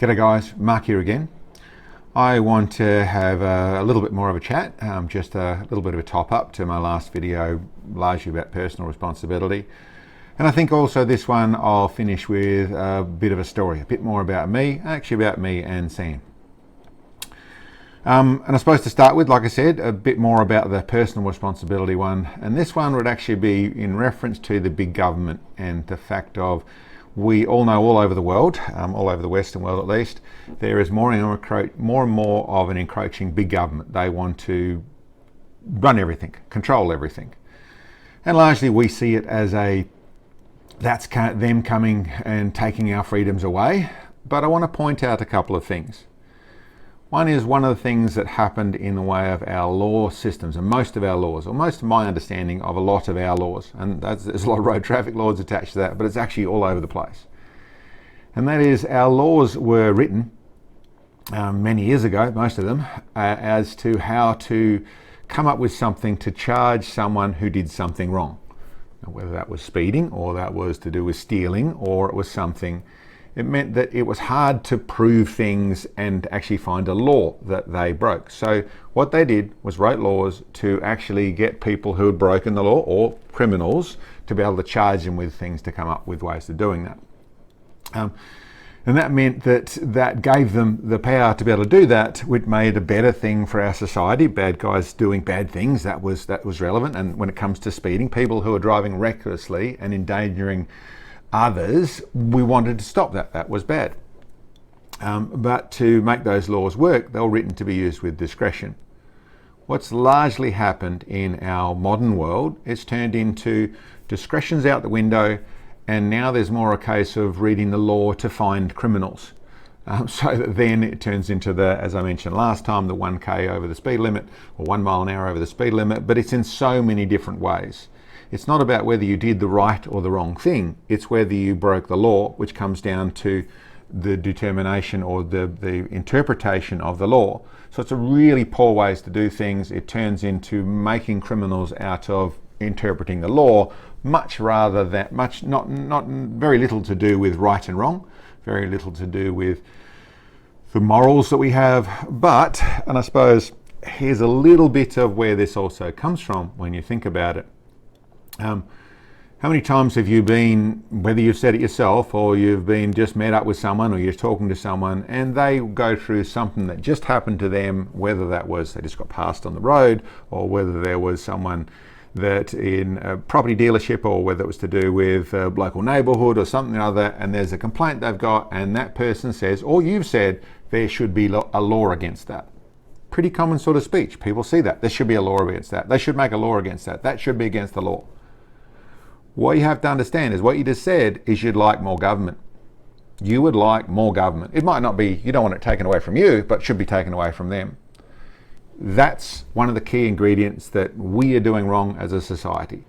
G'day guys, Mark here again. I want to have a little bit more of a chat, just a little bit of a top up to my last video, largely about personal responsibility. And I think also this one I'll finish with a bit of a story, a bit more about me, actually about me and Sam. And I suppose to start with, like I said, a bit more about the personal responsibility one. And this one would actually be in reference to the big government and the fact of, we all know all over the world, all over the Western world at least, there is more and more of an encroaching big government. They want to run everything, control everything. And largely we see it as that's them coming and taking our freedoms away. But I want to point out a couple of things. One is one of the things that happened in the way of our law systems, and most of our laws, or most of my understanding of a lot of our laws, and there's a lot of road traffic laws attached to that, but it's actually all over the place. And that is, our laws were written many years ago, most of them, as to how to come up with something to charge someone who did something wrong. Now, whether that was speeding, or that was to do with stealing, or it was something. It meant that it was hard to prove things and actually find a law that they broke. So what they did was write laws to actually get people who had broken the law, or criminals, to be able to charge them with things, to come up with ways of doing that. And that meant that gave them the power to be able to do that, which made a better thing for our society. Bad guys doing bad things, that was relevant. And when it comes to speeding, people who are driving recklessly and endangering others, we wanted to stop that. That was bad. But to make those laws work, they were written to be used with discretion. What's largely happened in our modern world, it's turned into discretion's out the window, and now there's more a case of reading the law to find criminals. So that then it turns into as I mentioned last time, the 1K over the speed limit, or 1 mile an hour over the speed limit, but it's in so many different ways. It's not about whether you did the right or the wrong thing. It's whether you broke the law, which comes down to the determination or the interpretation of the law. So it's a really poor ways to do things. It turns into making criminals out of interpreting the law, not very little to do with right and wrong, very little to do with the morals that we have. But, and I suppose here's a little bit of where this also comes from when you think about it. How many times have you been, whether you've said it yourself or you've been just met up with someone or you're talking to someone and they go through something that just happened to them, whether that was they just got passed on the road, or whether there was someone that in a property dealership, or whether it was to do with a local neighbourhood or something or other, and there's a complaint they've got, and that person says, or you've said, there should be a law against that. Pretty common sort of speech. People see that. There should be a law against that. They should make a law against that. That should be against the law. What you have to understand is what you just said is you'd like more government. You would like more government. It might not be, you don't want it taken away from you, but it should be taken away from them. That's one of the key ingredients that we are doing wrong as a society.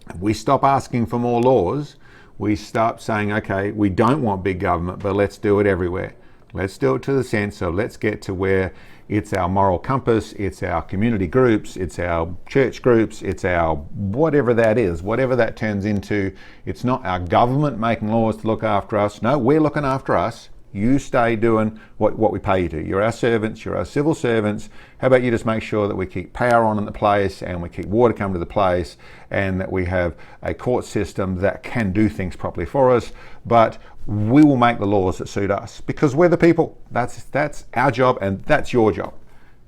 If we stop asking for more laws, we start saying, okay, we don't want big government, but let's do it everywhere. Let's do it to the sense of, let's get to where it's our moral compass, it's our community groups, it's our church groups, it's our whatever that is, whatever that turns into. It's not our government making laws to look after us. No, we're looking after us. You stay doing what we pay you to. You're our servants, you're our civil servants. How about you just make sure that we keep power on in the place, and we keep water coming to the place, and that we have a court system that can do things properly for us, but we will make the laws that suit us because we're the people. That's our job, and that's your job.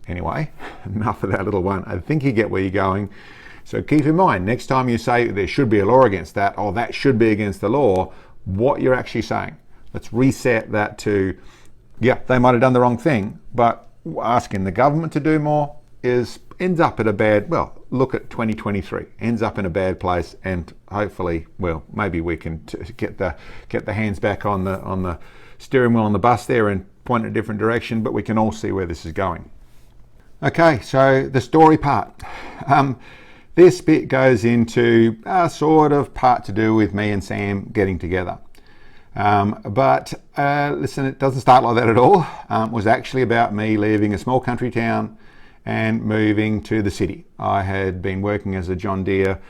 Anyway, enough of that little one. I think you get where you're going. So keep in mind, next time you say there should be a law against that, or that should be against the law, what you're actually saying. Let's reset that to, yeah, they might have done the wrong thing, but asking the government to do more ends up at a bad, well, look at 2023, ends up in a bad place, and hopefully, well, maybe we can get the hands back on the steering wheel on the bus there and point in a different direction, but we can all see where this is going. Okay, so the story part. This bit goes into a sort of part to do with me and Sam getting together. But listen, it doesn't start like that at all. It was actually about me leaving a small country town and moving to the city. I had been working as a John Deere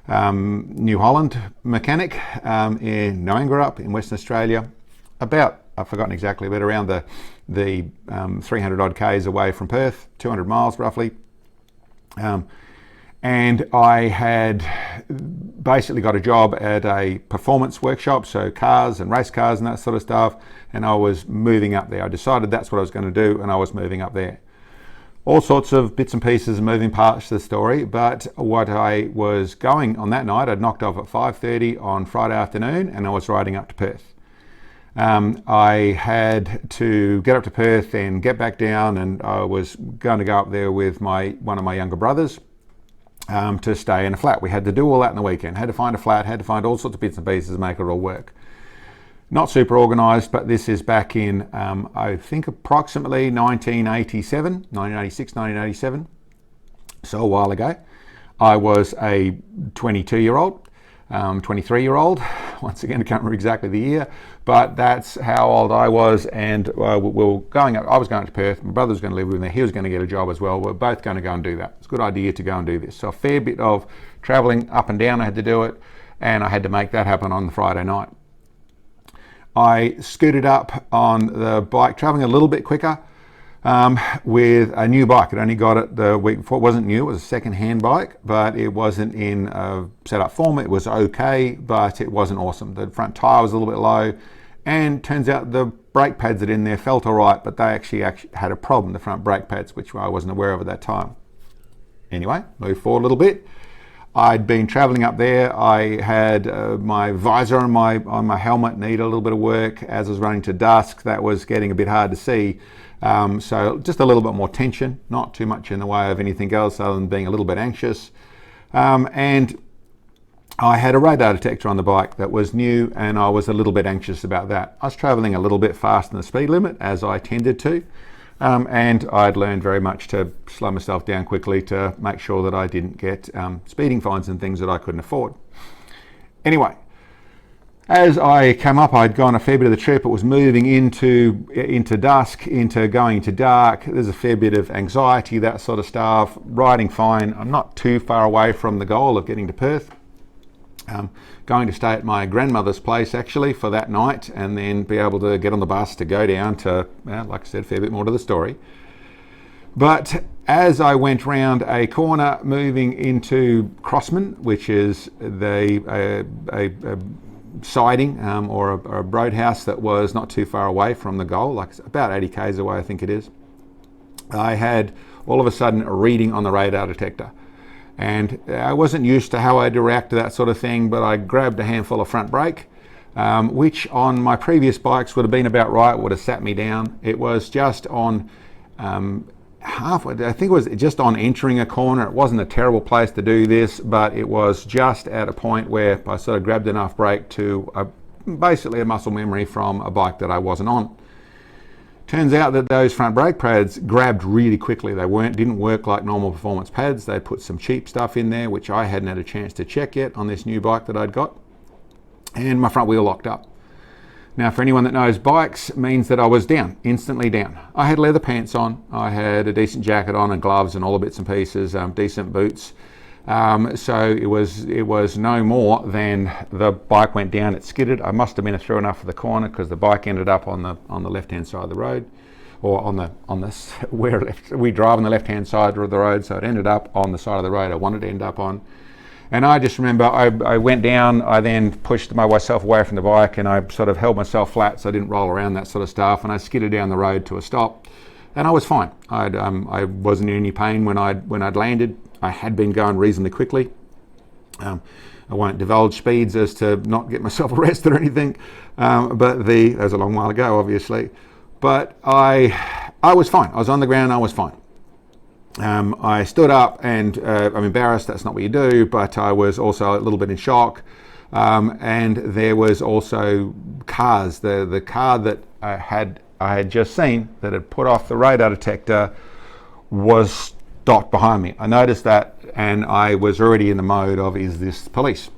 New Holland mechanic in Noangurup in Western Australia about I've forgotten exactly, but around the 300 odd Ks away from Perth, 200 miles roughly. And I had basically got a job at a performance workshop, so cars and race cars and that sort of stuff, and I was moving up there. I decided that's what I was going to do, and I was moving up there. All sorts of bits and pieces and moving parts to the story, but what I was going on that night, I'd knocked off at 5:30 on Friday afternoon, and I was riding up to Perth. I had to get up to Perth and get back down, and I was going to go up there with one of my younger brothers to stay in a flat. We had to do all that in the weekend. Had to find a flat, had to find all sorts of bits and pieces to make it all work. Not super organised, but this is back in, I think, approximately 1986, 1987. So a while ago. I was a 22-year-old, 23-year-old. Once again, I can't remember exactly the year, but that's how old I was. And we were going up. I was going to Perth. My brother was going to live with me. He was going to get a job as well. We're both going to go and do that. It's a good idea to go and do this. So a fair bit of travelling up and down I had to do it, and I had to make that happen on the Friday night. I scooted up on the bike, traveling a little bit quicker with a new bike. I'd only got it the week before. It wasn't new, it was a second-hand bike, but it wasn't in set-up form. It was okay, but it wasn't awesome. The front tyre was a little bit low, and turns out the brake pads that in there felt all right, but they actually had a problem, the front brake pads, which I wasn't aware of at that time. Anyway, move forward a little bit. I'd been traveling up there. I had my visor on my helmet need a little bit of work. As I was running to dusk, that was getting a bit hard to see. So just a little bit more tension, not too much in the way of anything else other than being a little bit anxious. And I had a radar detector on the bike that was new, and I was a little bit anxious about that. I was traveling a little bit faster than the speed limit, as I tended to. And I'd learned very much to slow myself down quickly to make sure that I didn't get speeding fines and things that I couldn't afford. Anyway, as I came up, I'd gone a fair bit of the trip. It was moving into dusk, into going into dark. There's a fair bit of anxiety, that sort of stuff. Riding fine. I'm not too far away from the goal of getting to Perth. Going to stay at my grandmother's place actually for that night, and then be able to get on the bus to go down to, like I said, a fair bit more to the story. But as I went round a corner moving into Crossman, which is a siding or a roadhouse that was not too far away from the goal, like about 80 k's away I think it is, I had all of a sudden a reading on the radar detector. And I wasn't used to how I'd react to that sort of thing, but I grabbed a handful of front brake, which on my previous bikes would have been about right, would have sat me down. It was just on halfway, I think it was just on entering a corner. It wasn't a terrible place to do this, but it was just at a point where I sort of grabbed enough brake to basically a muscle memory from a bike that I wasn't on. Turns out that those front brake pads grabbed really quickly. They didn't work like normal performance pads. They put some cheap stuff in there, which I hadn't had a chance to check yet on this new bike that I'd got. And my front wheel locked up. Now, for anyone that knows bikes, it means that I was down, instantly down. I had leather pants on. I had a decent jacket on and gloves and all the bits and pieces, decent boots. So it was no more than the bike went down. It skidded. I must have been through enough for the corner because the bike ended up on the left hand side of the road, or where we drive on the left hand side of the road. So it ended up on the side of the road I wanted to end up on. And I just remember I went down. I then pushed myself away from the bike, and I sort of held myself flat so I didn't roll around, that sort of stuff. And I skidded down the road to a stop, and I was fine. I wasn't in any pain when I'd landed. I had been going reasonably quickly. I won't divulge speeds as to not get myself arrested or anything, but that was a long while ago, obviously. But I was fine. I was on the ground. I was fine. I stood up, and I'm embarrassed. That's not what you do. But I was also a little bit in shock. And there was also cars. The car that I had just seen that had put off the radar detector was stopped behind me. I noticed that, and I was already in the mode of, is this police?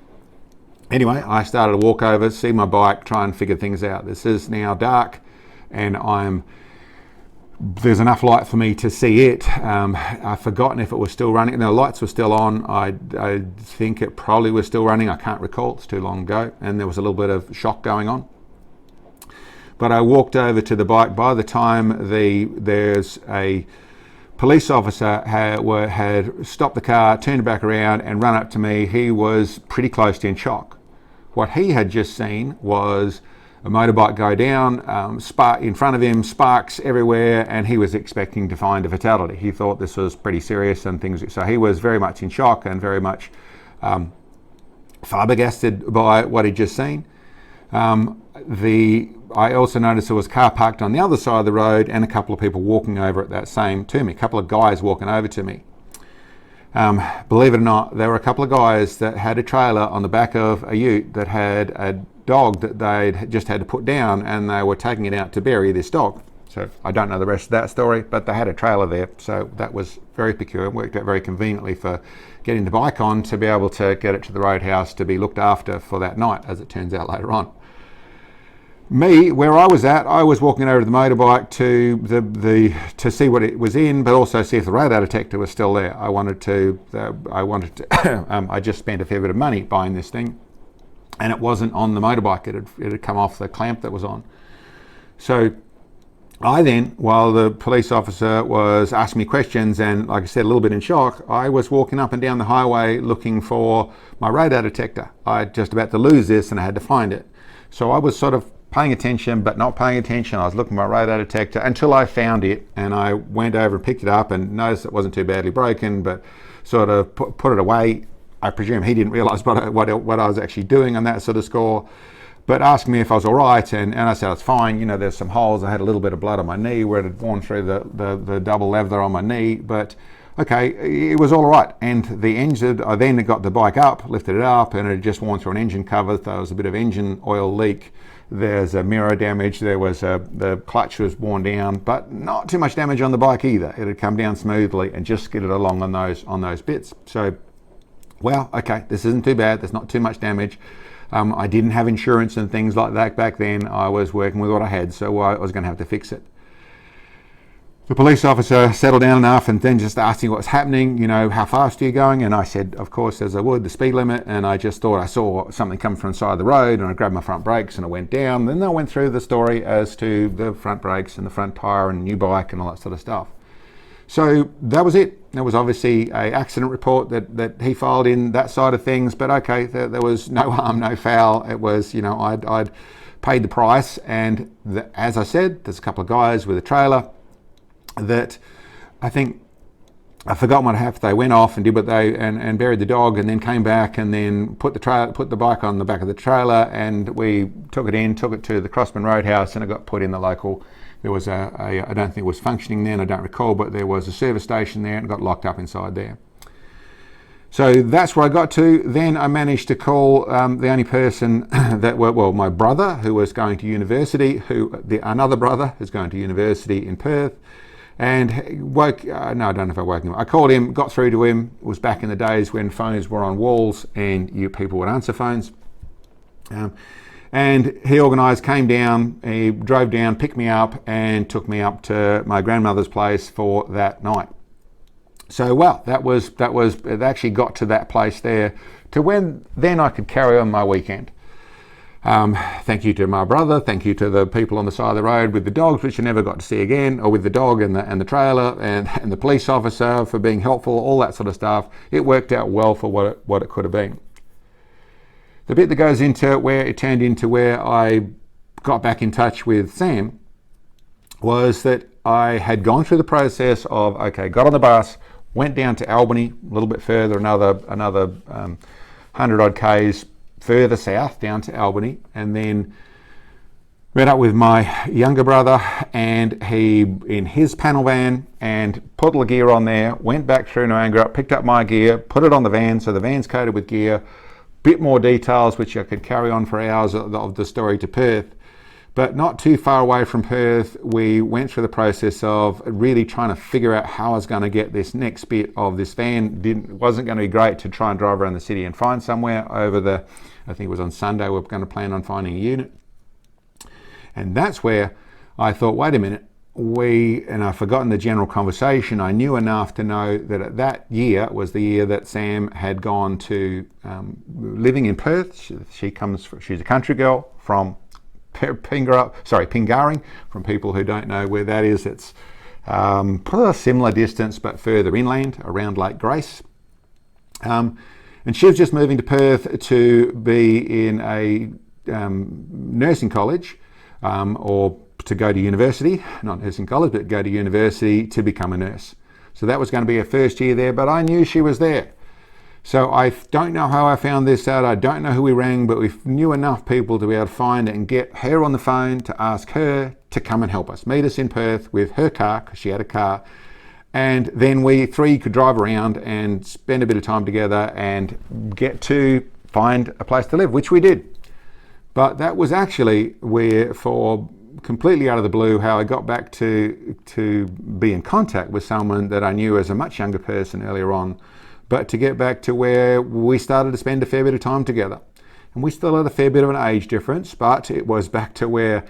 Anyway, I started to walk over, see my bike, try and figure things out. This is now dark, and there's enough light for me to see it. I've forgotten if it was still running. No, the lights were still on. I think it probably was still running. I can't recall. It's too long ago, and there was a little bit of shock going on. But I walked over to the bike. By the time there's a police officer had stopped the car, turned back around and run up to me, he was pretty close to in shock. What he had just seen was a motorbike go down, spark in front of him, sparks everywhere, and he was expecting to find a fatality. He thought this was pretty serious and things. So he was very much in shock and very much flabbergasted by what he'd just seen. I also noticed there was a car parked on the other side of the road and a couple of people walking over at that same to me, a couple of guys walking over to me. Believe it or not, there were a couple of guys that had a trailer on the back of a ute that had a dog that they'd just had to put down, and they were taking it out to bury this dog. So I don't know the rest of that story, but they had a trailer there, so that was very peculiar. It worked out very conveniently for getting the bike on to be able to get it to the roadhouse to be looked after for that night, as it turns out later on. Me, where I was at, I was walking over to the motorbike to see what it was in, but also see if the radar detector was still there. I just spent a fair bit of money buying this thing, and it wasn't on the motorbike. It had come off the clamp that was on. So I then, while the police officer was asking me questions and, like I said, a little bit in shock, I was walking up and down the highway looking for my radar detector. I just about to lose this and I had to find it. So I was sort of paying attention but not paying attention. I was looking for my radar detector until I found it, and I went over and picked it up and noticed it wasn't too badly broken, but sort of put it away. I presume he didn't realise what I was actually doing on that sort of score, but asked me if I was all right, and I said it's fine. You know, there's some holes. I had a little bit of blood on my knee where it had worn through the double leather on my knee, but okay, it was all right. And the engine, I then got the bike up, lifted it up, and it had just worn through an engine cover. There was a bit of engine oil leak. There's a mirror damage. There was the clutch was worn down, but not too much damage on the bike either. It had come down smoothly and just skidded along on those bits. So, well, okay, this isn't too bad. There's not too much damage. I didn't have insurance and things like that back then. I was working with what I had, so I was going to have to fix it. The police officer settled down enough and then just asked me what was happening, you know, how fast are you going? And I said, of course, as I would, the speed limit. And I just thought I saw something come from the side of the road, and I grabbed my front brakes and I went down. Then I went through the story as to the front brakes and the front tyre and new bike and all that sort of stuff. So that was it. There was obviously an accident report that he filed in that side of things, but okay, there was no harm, no foul. It was, you know, I'd paid the price, and as I said, there's a couple of guys with a trailer that I think I forgot what happened. They went off and did what they and buried the dog, and then came back and then put the bike on the back of the trailer, and we took it to the Crossman Roadhouse, and it got put in the local. There was I don't think it was functioning then, I don't recall, but there was a service station there and it got locked up inside there. So that's where I got to. Then I managed to call the only person my brother, who was going to university, another brother who's going to university in Perth, and I don't know if I woke him up. I called him, got through to him. It was back in the days when phones were on walls and people would answer phones. And he organised, came down, he drove down, picked me up and took me up to my grandmother's place for that night. So, well, it actually got to that place there to when then I could carry on my weekend. Thank you to my brother, thank you to the people on the side of the road with the dogs, which I never got to see again, or with the dog and the trailer, and the police officer for being helpful, all that sort of stuff. It worked out well for what it could have been. The bit that goes into where it turned into where I got back in touch with Sam was that I had gone through the process of, got on the bus, went down to Albany, a little bit further, another 100 odd Ks further south down to Albany, and then met up with my younger brother, and he in his panel van, and put all the gear on there, went back through Noangra, picked up my gear, put it on the van, so the van's coated with gear, bit more details which I could carry on for hours of the story to Perth. But not too far away from Perth, we went through the process of really trying to figure out how I was going to get this next bit of this van. It wasn't going to be great to try and drive around the city and find somewhere I think it was on Sunday, we were going to plan on finding a unit. And that's where I thought, wait a minute, and I've forgotten the general conversation. I knew enough to know that that year was the year that Sam had gone to living in Perth. She's a country girl from Pingarring. From people who don't know where that is, it's probably a similar distance but further inland around Lake Grace. And she was just moving to Perth to be in a nursing college, or to go to university, not nursing college, but go to university to become a nurse. So that was going to be her first year there, but I knew she was there. So I don't know how I found this out. I don't know who we rang, but we knew enough people to be able to find it and get her on the phone to ask her to come and help us, meet us in Perth with her car, because she had a car. And then we three could drive around and spend a bit of time together and get to find a place to live, which we did. But that was actually where, for completely out of the blue, how I got back to be in contact with someone that I knew as a much younger person earlier on, but to get back to where we started to spend a fair bit of time together. And we still had a fair bit of an age difference, but it was back to where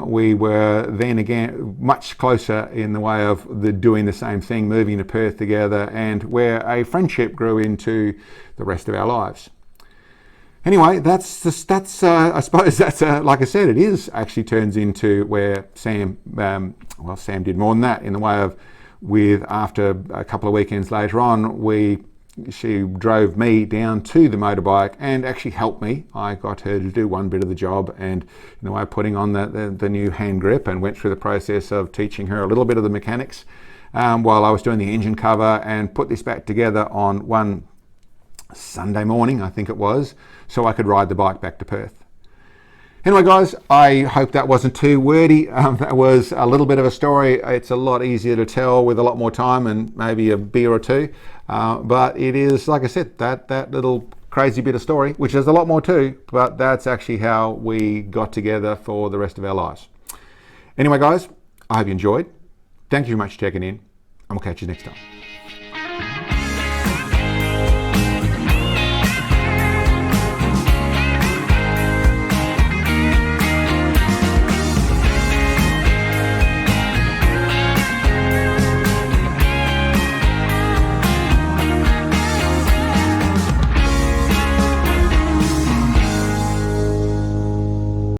we were then again much closer in the way of doing the same thing, moving to Perth together, and where a friendship grew into the rest of our lives. Anyway, I suppose that's like I said, it is actually turns into where Sam, Sam did more than that in the way of, after a couple of weekends later on, she drove me down to the motorbike and actually helped me. I got her to do one bit of the job, and in the way of putting on the new hand grip, and went through the process of teaching her a little bit of the mechanics while I was doing the engine cover, and put this back together on one Sunday morning, I think it was, so I could ride the bike back to Perth. Anyway, guys, I hope that wasn't too wordy. That was a little bit of a story. It's a lot easier to tell with a lot more time and maybe a beer or two. But it is, like I said, that little crazy bit of story, which is a lot more too, but that's actually how we got together for the rest of our lives. Anyway, guys, I hope you enjoyed. Thank you very much for checking in, and we'll catch you next time.